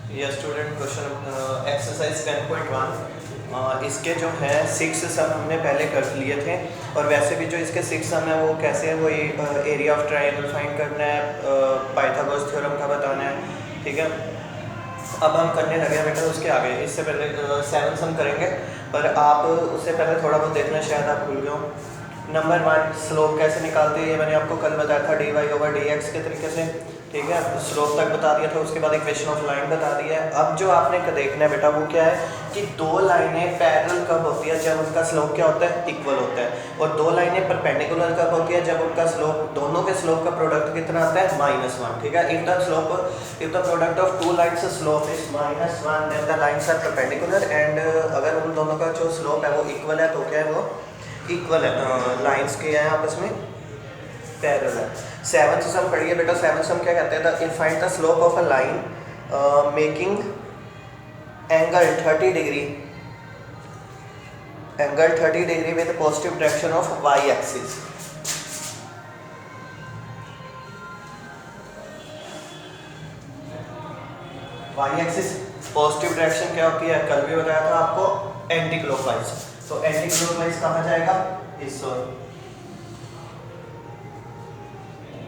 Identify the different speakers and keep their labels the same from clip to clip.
Speaker 1: ये student question exercise 10.1 इसके जो है 6 सम हमने पहले कर लिए थे और वैसे भी जो इसके 6 सम है वो कैसे है, वही एरिया ऑफ ट्रायंगल फाइंड करना है, पाइथागोरस थ्योरम का बताना है। ठीक है, अब हम करने लगे हैं बेटा उसके आगे। इससे पहले 7 सम करेंगे, पर आप उससे पहले थोड़ा बहुत देखना, शायद आप भूल गए हो। नंबर 1, स्लोप कैसे निकालते हैं ये मैंने आपको कल बताया था, dy/dx के तरीके से। ठीक है, स्लोप तक बता दिया था, उसके बाद इक्वेशन ऑफ लाइन बता दिया है। अब जो आपने देखना है बेटा वो क्या है कि दो लाइनें पैरेलल कब होती है, जब उनका स्लोप क्या होता है, इक्वल होता है। और दो लाइनें परपेंडिकुलर कब होती है, जब उनका स्लोप, दोनों के स्लोप का प्रोडक्ट कितना आता है, -1। ठीक है, if the product of two lines slope is -1 then the lines are perpendicular, and अगर उन दोनों का जो स्लोप है वो इक्वल है तो क्या है, वो इक्वल है, लाइन्स के हैं आपस में पैरेलल है। 7th सम पढ़िए बेटा। 7th सम क्या कहते हैं, find the slope of a line making angle 30 degree with positive direction of Y axis. Y axis positive direction क्या होती है, कल भी बताया था आपको, एंटी क्लॉकवाइज। तो एंटी क्लॉकवाइज कहाँ जाएगा, इस ओर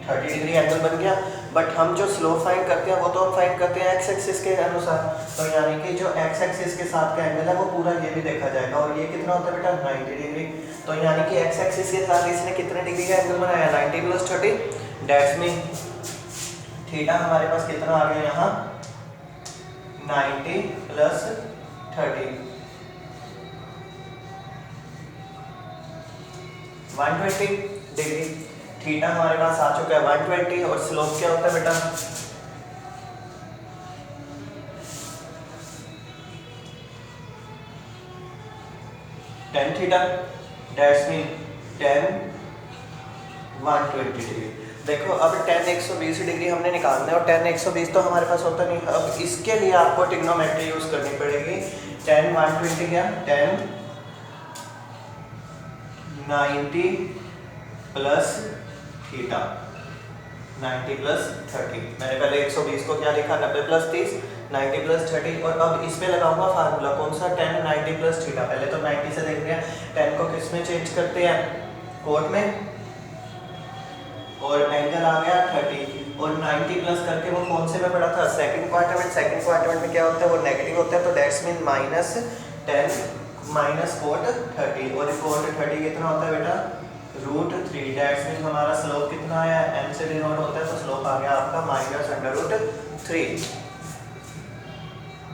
Speaker 1: 30 डिग्री एंगल बन गया। बट हम जो स्लोप फाइंड करते हैं वो तो हम फाइंड करते हैं एक्स एक्सिस के अनुसार। तो यानी कि जो एक्स एक्सिस के साथ का एंगल है वो पूरा ये भी देखा जाएगा, और ये कितना होता है बेटा, 90 डिग्री। तो यानी कि एक्स एक्सिस के साथ इसने कितने डिग्री का एंगल बनाया, 90 + 30। दैट्स मीन थीटा हमारे पास कितना आ गया यहाँ, 90 + 30 120 डिग्री। थीटा हमारे पास आ चुका है 120, और स्लोप क्या होता है बेटा, tan theta. That's mean tan 120 degree. देखो अब tan 120 डिग्री हमने निकालना है, और tan 120 तो हमारे पास होता नहीं। अब इसके लिए आपको ट्रिग्नोमेट्री यूज करनी पड़ेगी। tan 120 क्या, tan 90 + थीटा, 90 + 30। मैंने पहले 120 को क्या लिखा, 90 + 30, 90 + 30। और अब इसमें लगाऊंगा फार्मूला कौन सा, tan 90 + थीटा। पहले तो 90 से देख रहे हैं, 10 को किस में चेंज करते हैं, कोट में, और एंगल आ गया 30, और 90 प्लस करके वो कौन से में पढ़ा था, सेकंड क्वाड्रेंट। सेकंड क्वाड्रेंट में क्या होता है, वो नेगेटिव होता है। तो दैट्स मीन -10 - कोट 30, और कोट 30 कितना होता है बेटा, √3। दैट्स मीन हमारा स्लोप कितना आया, m से डिनोट होता है, तो स्लोप आ गया आपका -√3।